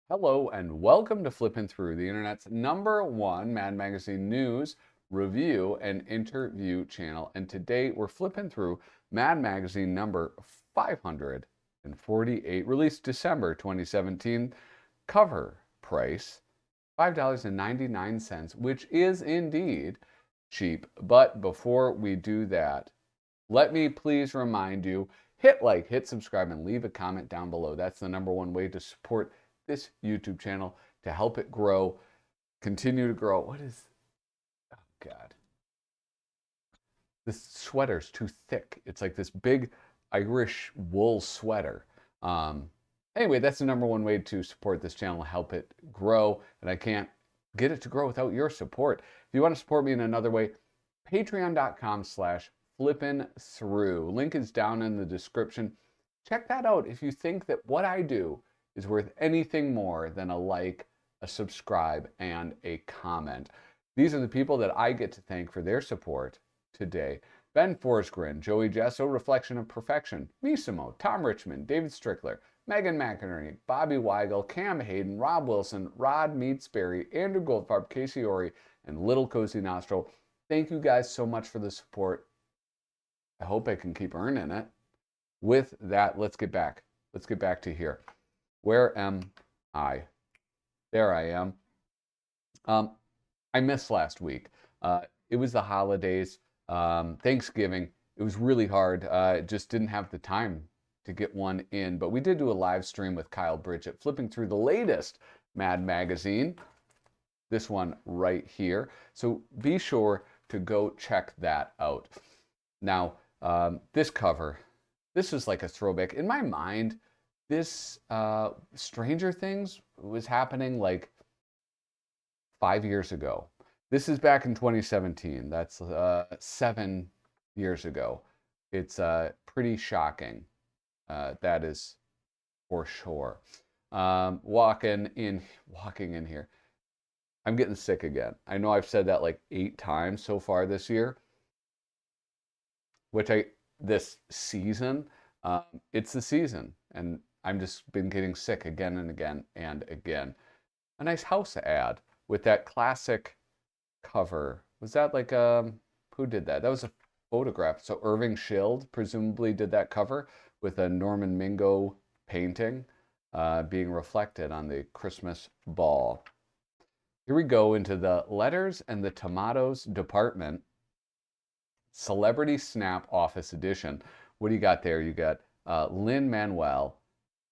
Hello and welcome to Flippin' Through, the internet's #1 Mad Magazine news, review, and interview channel. And today we're flipping through Mad Magazine number 548, released December 2017. Cover price $5.99, which is indeed cheap. But before we do that, let me please remind you, hit like, hit subscribe, and leave a comment down below. That's the #1 way to support this YouTube channel, to help it grow, continue to grow. What is, oh God. This sweater's too thick. It's like this big Irish wool sweater. Anyway, that's the #1 way to support this channel, help it grow. And I can't get it to grow without your support. If you want to support me in another way, patreon.com/flippinthrough. Link is down in the description. Check that out if you think that what I do is worth anything more than a like, a subscribe, and a comment. These are the people that I get to thank for their support today. Ben Forsgren, Joey Gesso, Reflection of Perfection, Misimo, Tom Richmond, David Strickler, Megan McInerney, Bobby Weigel, Cam Hayden, Rob Wilson, Rod Meadsberry, Andrew Goldfarb, Casey Ori, and Little Cozy Nostril. Thank you guys so much for the support. I hope I can keep earning it. With that, let's get back to here. Where am I? There I am. I missed last week. It was the holidays, Thanksgiving. It was really hard. Just didn't have the time to get one in. But we did do a live stream with Kyle Bridget, flipping through the latest Mad Magazine. This one right here. So be sure to go check that out. Now, this cover, this is like a throwback. In my mind, this Stranger Things was happening like 5 years ago. This is back in 2017. That's 7 years ago. It's pretty shocking. That is for sure. Walking in here. I'm getting sick again. I know I've said that like 8 times so far this year. This season, it's the season. And I'm just been getting sick again and again and again. A nice house ad with that classic cover. Was that like, who did that? That was a photograph. So Irving Schild presumably did that cover with a Norman Mingo painting being reflected on the Christmas ball. Here we go into the letters and the tomatoes department. Celebrity Snap Office Edition. What do you got there? You got Lin-Manuel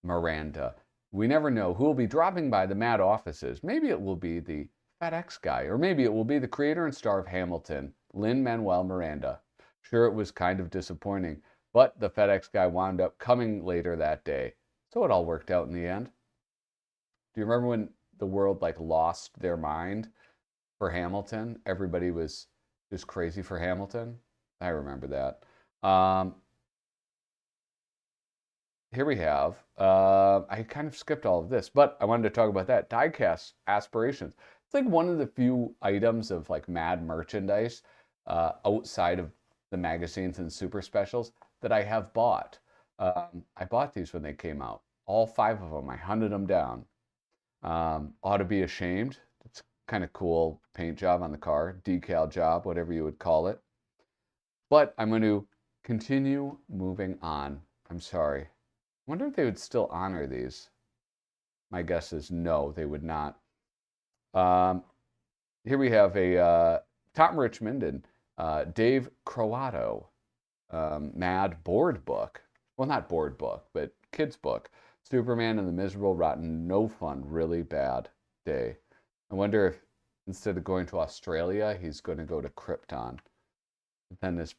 Miranda. We never know who will be dropping by the Mad offices. Maybe it will be the FedEx guy, or maybe it will be the creator and star of Hamilton, Lin-Manuel Miranda. Sure, it was kind of disappointing, but the FedEx guy wound up coming later that day. So it all worked out in the end. Do you remember when the world like lost their mind for Hamilton? Everybody was just crazy for Hamilton. I remember that. Here we have, I kind of skipped all of this, but I wanted to talk about that. Diecast Aspirations. It's like one of the few items of like Mad merchandise outside of the magazines and super specials that I have bought. I bought these when they came out. All 5 of them. I hunted them down. Ought to Be Ashamed. It's kind of cool paint job on the car. Decal job, whatever you would call it. But I'm going to continue moving on. I'm sorry. I wonder if they would still honor these. My guess is no, they would not. Here we have a Tom Richmond and Dave Croatto Mad board book. Well, not board book, but kids book. Superman and the Miserable, Rotten, No Fun, Really Bad Day. I wonder if instead of going to Australia, he's going to go to Krypton. Then his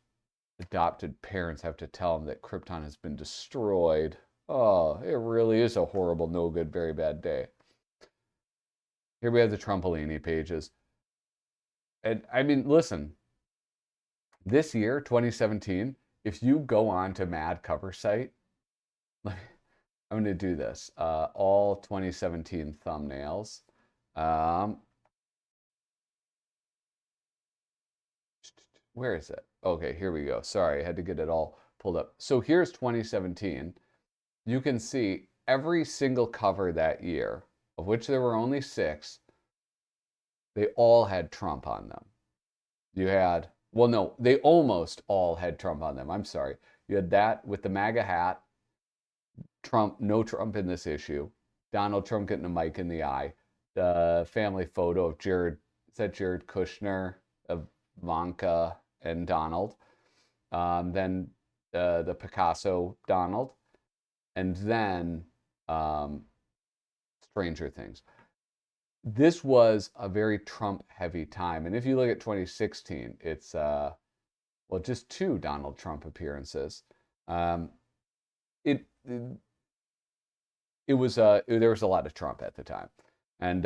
adopted parents have to tell him that Krypton has been destroyed. Oh, it really is a horrible, no good, very bad day. Here we have the Trumpolini pages. And I mean, listen, this year, 2017, if you go on to Mad cover site, I'm going to do this. All 2017 thumbnails. Where is it? Okay, here we go. Sorry, I had to get it all pulled up. So here's 2017. You can see every single cover that year, of which there were only 6, they all had Trump on them. You had, well, no, they almost all had Trump on them. I'm sorry. You had that with the MAGA hat, Trump, no Trump in this issue, Donald Trump getting a mic in the eye, the family photo of Jared, is that Jared Kushner, of Ivanka and Donald, then the Picasso Donald, and then Stranger Things. This was a very Trump-heavy time, and if you look at 2016, it's well, just 2 Donald Trump appearances. It was there was a lot of Trump at the time, and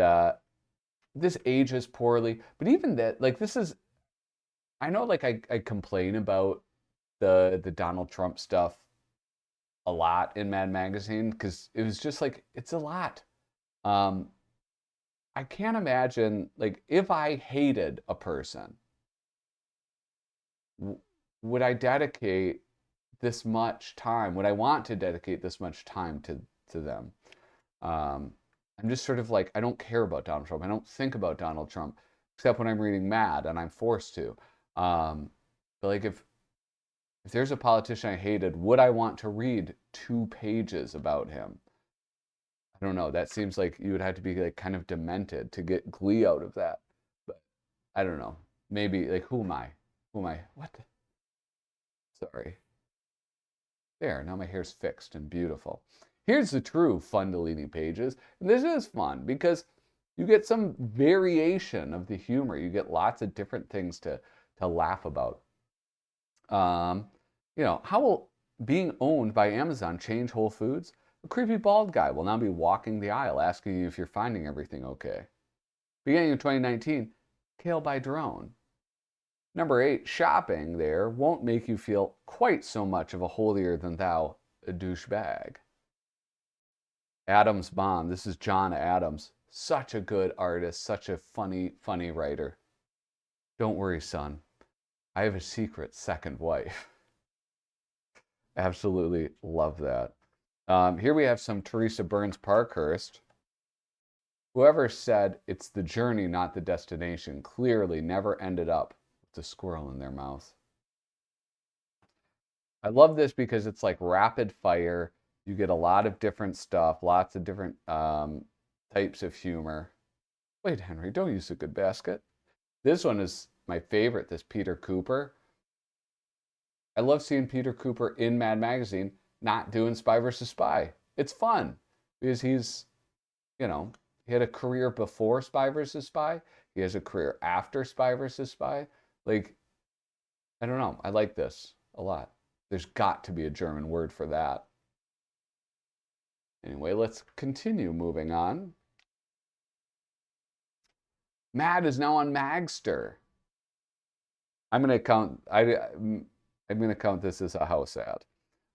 this ages poorly. But even that, like, this is, I know, like, I complain about the Donald Trump stuff a lot in Mad Magazine because it was just like, it's a lot. I can't imagine, like, if I hated a person, would I dedicate this much time? Would I want to dedicate this much time to them? I'm just sort of like, I don't care about Donald Trump. I don't think about Donald Trump except when I'm reading Mad and I'm forced to. But like, if there's a politician I hated, would I want to read 2 pages about him? I don't know. That seems like you would have to be like kind of demented to get glee out of that. But I don't know. Maybe, like, who am I? Who am I? What? Sorry. There, now my hair's fixed and beautiful. Here's the true fun deleting pages. And this is fun because you get some variation of the humor. You get lots of different things to laugh about. You know, how will being owned by Amazon change Whole Foods? A creepy bald guy will now be walking the aisle asking you if you're finding everything okay. Beginning of 2019, kale by drone. Number 8, shopping there won't make you feel quite so much of a holier-than-thou douchebag. Adams Bond. This is John Adams. Such a good artist, such a funny, funny writer. Don't worry, son. I have a secret second wife. Absolutely love that. Here we have some Teresa Burns Parkhurst. Whoever said it's the journey, not the destination, clearly never ended up with the squirrel in their mouth. I love this because it's like rapid fire. You get a lot of different stuff, lots of different types of humor. Wait, Henry, don't use a good basket. This one is my favorite, this Peter Kuper. I love seeing Peter Kuper in Mad Magazine not doing Spy versus Spy. It's fun because he's, you know, he had a career before Spy versus Spy. He has a career after Spy versus Spy. Like, I don't know. I like this a lot. There's got to be a German word for that. Anyway, let's continue moving on. Mad is now on Magster. I'm gonna count. I'm gonna count this as a house ad.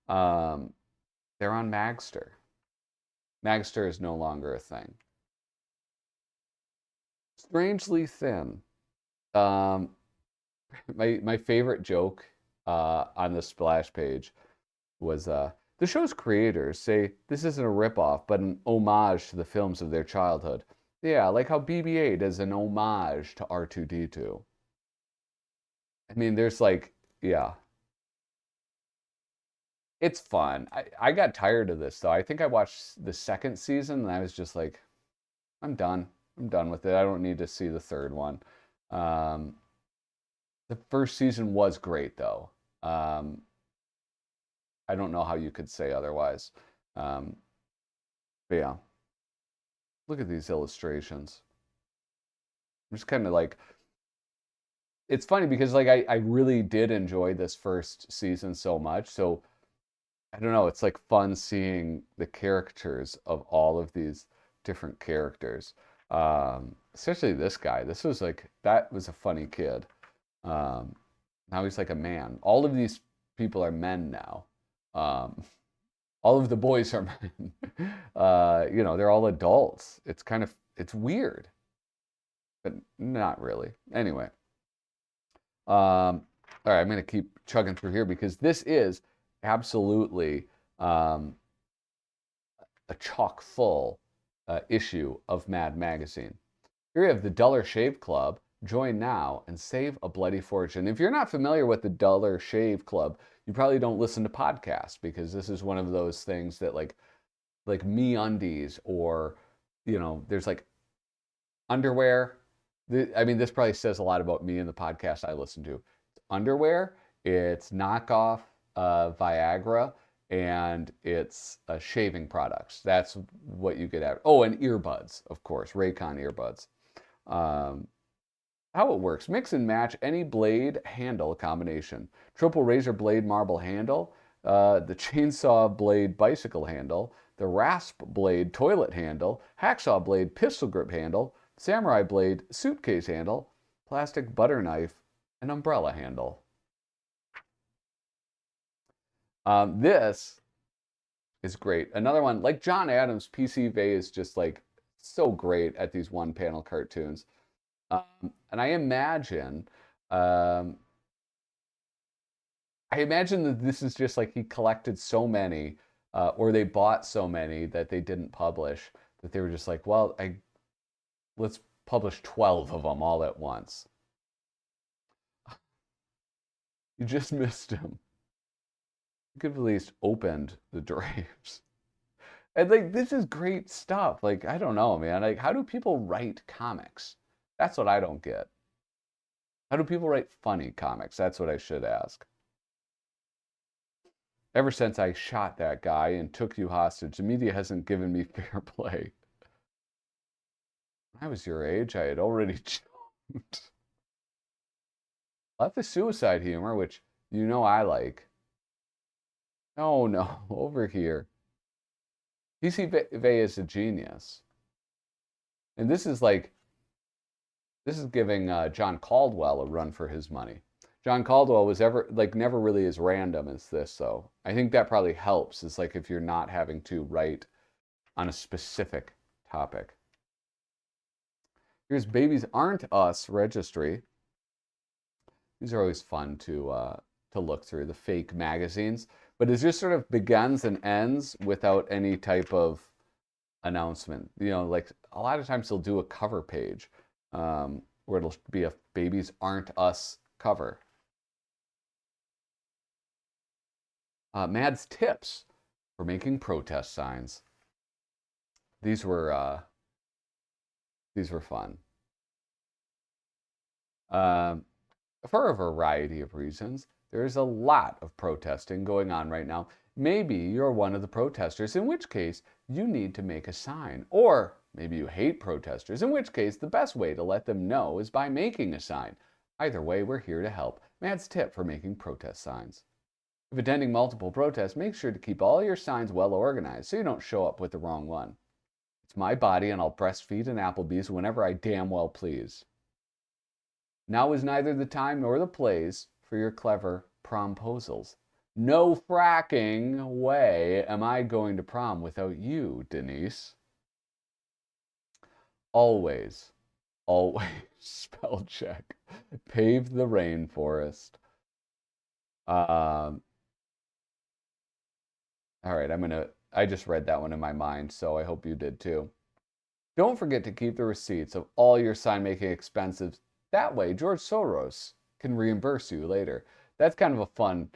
They're on Magster. Magster is no longer a thing. Strangely thin. My favorite joke on the splash page was the show's creators say this isn't a ripoff, but an homage to the films of their childhood. Yeah, like how BB-8 is an homage to R2-D2. I mean, there's like, yeah. It's fun. I got tired of this, though. I think I watched the second season, and I was just like, I'm done. I'm done with it. I don't need to see the third one. The first season was great, though. I don't know how you could say otherwise. But yeah, look at these illustrations. I'm just kind of like, it's funny because like I really did enjoy this first season so much. So I don't know, it's like fun seeing the characters of all of these different characters. Especially this guy. This was like, that was a funny kid. Now he's like a man. All of these people are men now. All of the boys are men. You know, they're all adults. It's kind of, it's weird, but not really. Anyway, all right, I'm going to keep chugging through here because this is absolutely a chock full issue of Mad Magazine. Here you have the Dollar Shave Club. Join now and save a bloody fortune. If you're not familiar with the Dollar Shave Club, you probably don't listen to podcasts, because this is one of those things that like MeUndies, or there's like underwear. I mean, this probably says a lot about me and the podcast I listen to. It's underwear, it's knockoff Viagra, and it's shaving products. That's what you get at. Oh, and earbuds, of course, Raycon earbuds. How it works: mix and match any blade handle combination. Triple razor blade marble handle, the chainsaw blade bicycle handle, the rasp blade toilet handle, hacksaw blade pistol grip handle, samurai blade suitcase handle, plastic butter knife, and umbrella handle. This is great. Another one, like John Adams, PC Vey is just like so great at these one-panel cartoons. And I imagine that this is just like he collected so many, or they bought so many that they didn't publish, that they were just like, well, let's publish 12 of them all at once. You just missed him. You could have at least opened the drapes. And like, this is great stuff. Like, I don't know, man. Like, how do people write comics? That's what I don't get. How do people write funny comics? That's what I should ask. Ever since I shot that guy and took you hostage, the media hasn't given me fair play. When I was your age, I had already jumped. Left the suicide humor, which I like. No, over here. PC Vey is a genius. And this is giving John Caldwell a run for his money. John Caldwell was never really as random as this, though. I think that probably helps. It's like if you're not having to write on a specific topic. Here's Babies Aren't Us registry. These are always fun to look through, the fake magazines. But it just sort of begins and ends without any type of announcement. Like a lot of times they'll do a cover page where it'll be a Babies Aren't Us cover. Mad's tips for making protest signs. These were fun. For a variety of reasons. There's a lot of protesting going on right now. Maybe you're one of the protesters, in which case you need to make a sign. Or maybe you hate protesters, in which case the best way to let them know is by making a sign. Either way, we're here to help. Mad's tip for making protest signs. If attending multiple protests, make sure to keep all your signs well organized so you don't show up with the wrong one. It's my body and I'll breastfeed an Applebee's whenever I damn well please. Now is neither the time nor the place for your clever promposals. No fracking way am I going to prom without you, Denise. Always spell check. Pave the rainforest. All right, I just read that one in my mind, so I hope you did too. Don't forget to keep the receipts of all your sign making expenses. That way, George Soros can reimburse you later. That's kind of a fun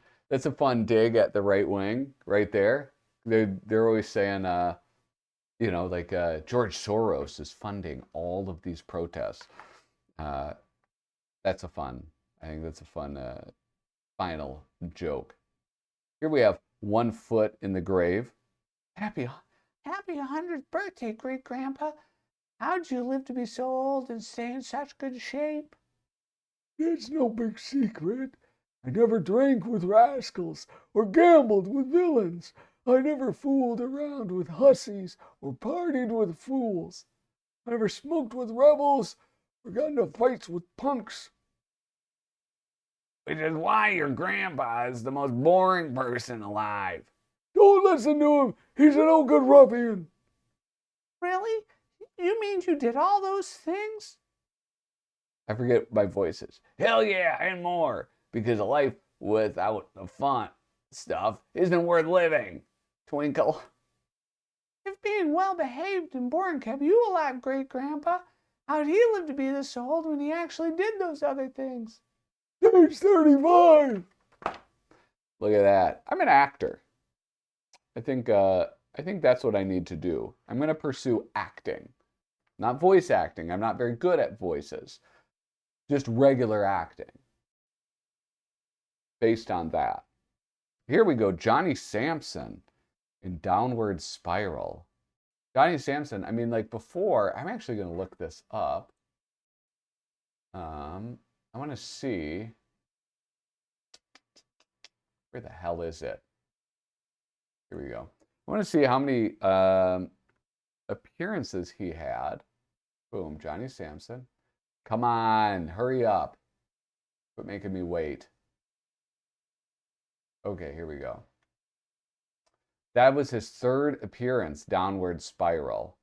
dig at the right wing right there. They're always saying, George Soros is funding all of these protests. I think that's a fun final joke. Here we have 1 foot in the grave. Happy 100th birthday, great grandpa. How'd you live to be so old and stay in such good shape? It's no big secret. I never drank with rascals or gambled with villains. I never fooled around with hussies or partied with fools. I never smoked with rebels or got into fights with punks. Which is why your grandpa is the most boring person alive. Don't listen to him. He's an old good ruffian. Really? You mean you did all those things? I forget my voices. Hell yeah, and more. Because a life without the fun stuff isn't worth living, Twinkle. If being well-behaved and born kept you alive, Great-Grandpa, how'd he live to be this old when he actually did those other things? Age 35! Look at that. I'm an actor. I think that's what I need to do. I'm going to pursue acting. Not voice acting. I'm not very good at voices. Just regular acting. Based on that. Here we go. Johnny Sampson in Downward Spiral. Johnny Sampson, I mean, like before, I'm actually going to look this up. I want to see. Where the hell is it? Here we go. I want to see how many appearances he had. Boom, Johnny Sampson. Come on, hurry up. Quit making me wait. Okay, here we go. That was his third appearance, Downward Spiral.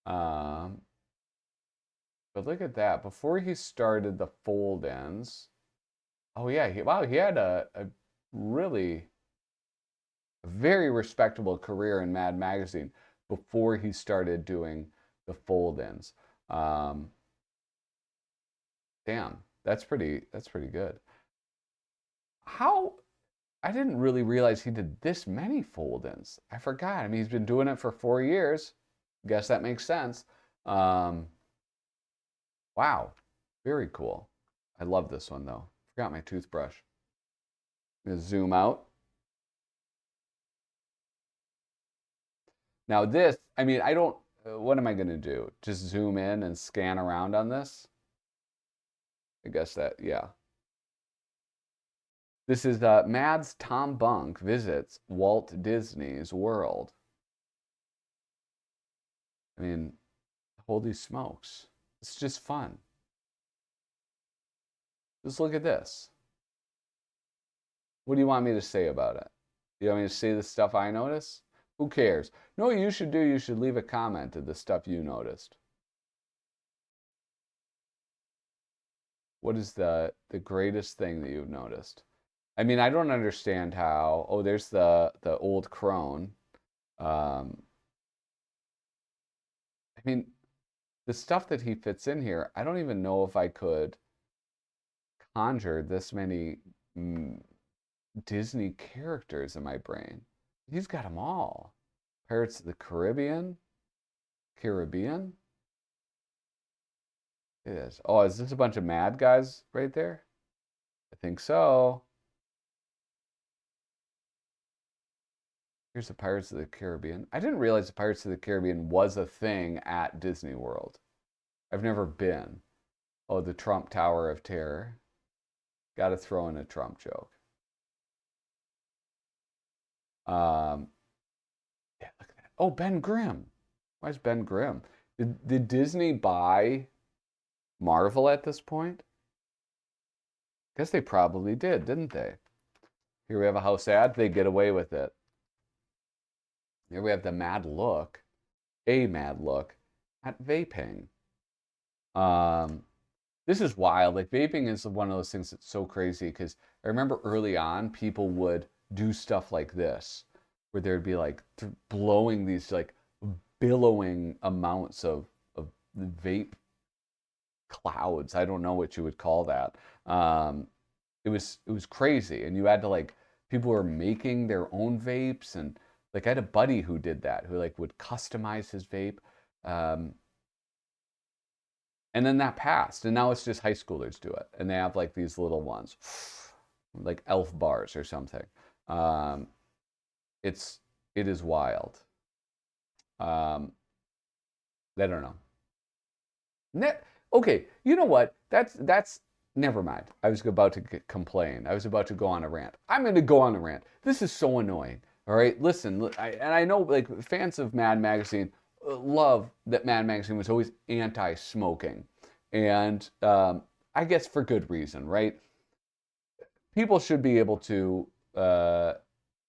But look at that. Before he started the fold-ins. Oh, yeah. He had a really very respectable career in Mad Magazine before he started doing the fold-ins. Damn, that's pretty good. I didn't really realize he did this many fold-ins. I forgot. I mean, he's been doing it for 4 years. Guess that makes sense. Wow, very cool. I love this one though. Forgot my toothbrush. I'm gonna zoom out. Now this, I mean, I don't, what am I going to do? Just zoom in and scan around on this? I guess that, yeah. This is Mads Tom Bunk visits Walt Disney's World. I mean, holy smokes. It's just fun. Just look at this. What do you want me to say about it? You want me to say the stuff I notice? Who cares? You know what you should do? You should leave a comment to the stuff you noticed. What is the greatest thing that you've noticed? I mean, I don't understand how. Oh, there's the old crone. I mean, the stuff that he fits in here, I don't even know if I could conjure this many Disney characters in my brain. He's got them all. Pirates of the Caribbean? Caribbean? It is. Oh, is this a bunch of mad guys right there? I think so. Here's the Pirates of the Caribbean. I didn't realize the Pirates of the Caribbean was a thing at Disney World. I've never been. Oh, the Trump Tower of Terror. Got to throw in a Trump joke. Yeah, look at that. Oh, Ben Grimm. Why is Ben Grimm? Did Disney buy Marvel at this point? Guess they probably did, didn't they? Here we have a house ad. They get away with it. Here we have the mad look, a mad look at vaping. This is wild. Like vaping is one of those things that's so crazy because I remember early on people would do stuff like this where there'd be like blowing these like billowing amounts of vape clouds. I don't know what you would call that. It was crazy, and you had to like people were making their own vapes, and like I had a buddy who did that, who like would customize his vape, and then that passed, and now it's just high schoolers do it, and they have like these little ones, like Elf bars or something. It is wild. I don't know. Okay, you know what? That's never mind. I was about to complain. I was about to go on a rant. I'm going to go on a rant. This is so annoying. All right, listen. I know like fans of Mad Magazine love that Mad Magazine was always anti-smoking, and I guess for good reason, right? People should be able to.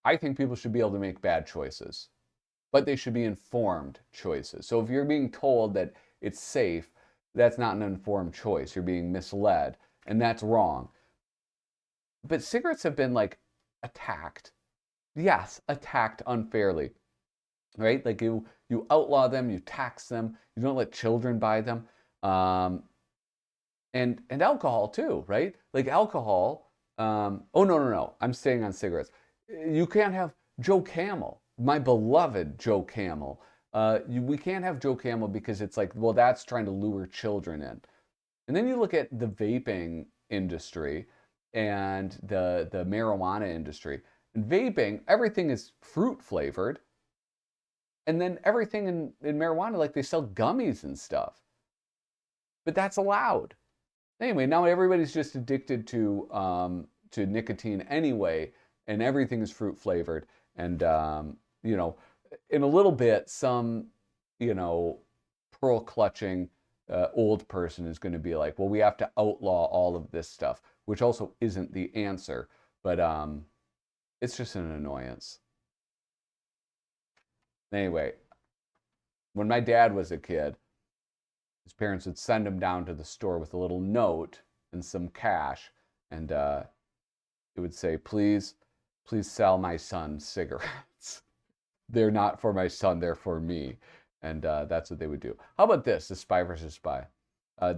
I think people should be able to make bad choices, but they should be informed choices. So if you're being told that it's safe, that's not an informed choice. You're being misled, and that's wrong. But cigarettes have been like attacked yes, attacked unfairly, right? Like you outlaw them, you tax them, you don't let children buy them, um, and alcohol too, right? Like alcohol. Oh no, I'm staying on cigarettes. You can't have Joe Camel, my beloved Joe Camel. We can't have Joe Camel because it's like, well, that's trying to lure children in. And then you look at the vaping industry and the marijuana industry. And vaping, everything is fruit flavored. And then everything in marijuana, like they sell gummies and stuff. But that's allowed. Anyway, now everybody's just addicted to nicotine anyway, and everything is fruit flavored. And you know, in a little bit, some you know pearl clutching old person is going to be like, well, we have to outlaw all of this stuff, which also isn't the answer, but it's just an annoyance. Anyway, when my dad was a kid, his parents would send him down to the store with a little note and some cash, and it would say, please sell my son cigarettes. They're not for my son, they're for me. And that's what they would do. How about this, the Spy versus Spy?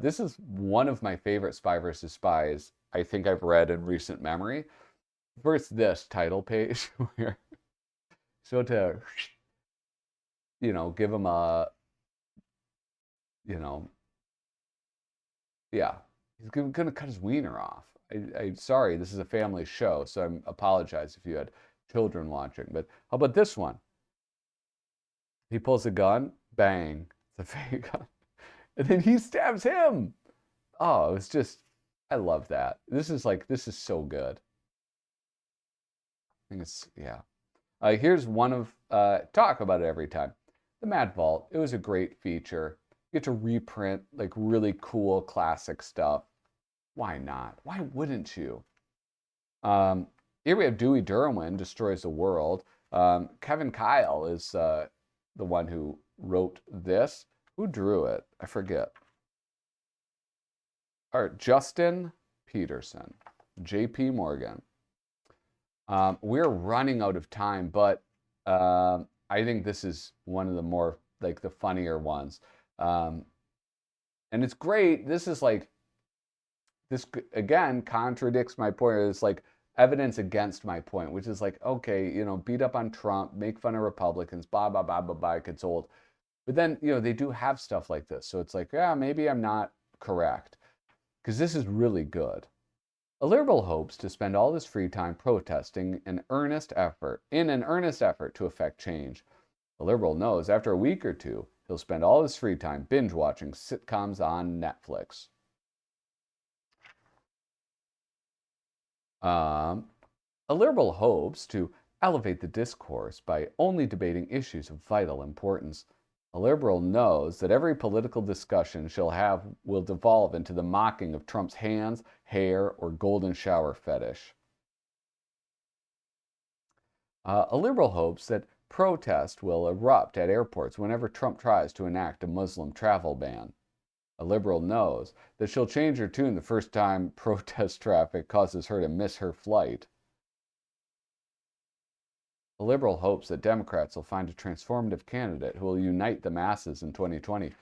This is one of my favorite Spy versus Spies I think I've read in recent memory. First, this title page where so to give him a you know yeah, he's gonna cut his wiener off. I sorry, this is a family show, so I apologize if you had children watching. But how about this one? He pulls a gun, bang, it's a fake gun, and then he stabs him. Oh, it's just, I love that. This is so good. I think it's yeah. Here's one of talk about it every time. The Mad Vault. It was a great feature. You get to reprint like really cool classic stuff. Why not? Why wouldn't you? Um, Here we have Dewey Derwin destroys the world. Kevin Kyle is the one who wrote this. Who drew it? I forget. All right, Justin Peterson, J.P. Morgan. We're running out of time, but I think this is one of the more like the funnier ones. Um, and it's great. This is like this again contradicts my point. It's like evidence against my point, which is like, okay, beat up on Trump, make fun of Republicans, blah blah blah blah blah. It gets old. But then they do have stuff like this, so it's like, yeah, maybe I'm not correct because this is really good. A liberal hopes to spend all his free time protesting in an earnest effort to effect change. A liberal knows after a week or two, he'll spend all his free time binge watching sitcoms on Netflix. A liberal hopes to elevate the discourse by only debating issues of vital importance. A liberal knows that every political discussion she'll have will devolve into the mocking of Trump's hands, hair, or golden shower fetish. A liberal hopes that protest will erupt at airports whenever Trump tries to enact a Muslim travel ban. A liberal knows that she'll change her tune the first time protest traffic causes her to miss her flight. A liberal hopes that Democrats will find a transformative candidate who will unite the masses in 2020.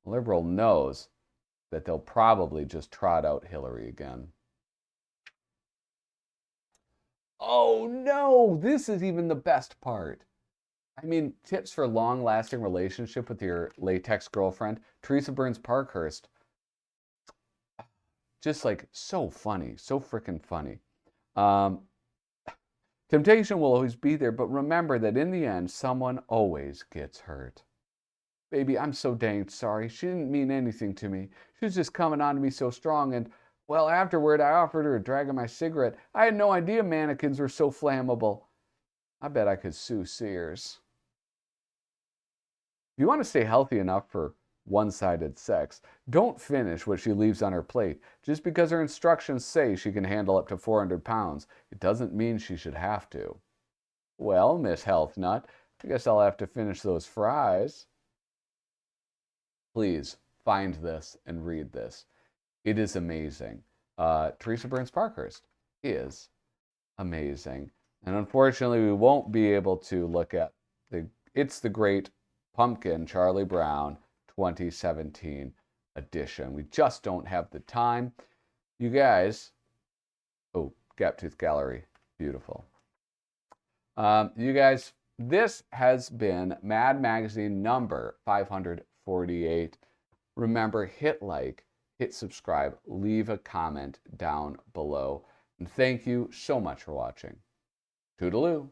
A liberal knows that they'll probably just trot out Hillary again. Oh no, this is even the best part. I mean, tips for long-lasting relationship with your latex girlfriend. Teresa Burns Parkhurst. Just like so funny, so freaking funny. Um, Temptation will always be there, but remember that in the end, someone always gets hurt. Baby, I'm so dang sorry. She didn't mean anything to me. She was just coming on to me so strong, and, well, afterward, I offered her a drag of my cigarette. I had no idea mannequins were so flammable. I bet I could sue Sears. If you want to stay healthy enough for one-sided sex, don't finish what she leaves on her plate. Just because her instructions say she can handle up to 400 pounds, it doesn't mean she should have to. Well, Miss Health Nut, I guess I'll have to finish those fries. Please find this and read this. It is amazing. Teresa Burns Parkhurst is amazing. And unfortunately, we won't be able to look at It's the Great Pumpkin, Charlie Brown 2017 edition. We just don't have the time. You guys, oh, Gaptooth Gallery, beautiful. You guys, this has been Mad Magazine number 548. Remember, hit like, hit subscribe, leave a comment down below. And thank you so much for watching. Toodaloo.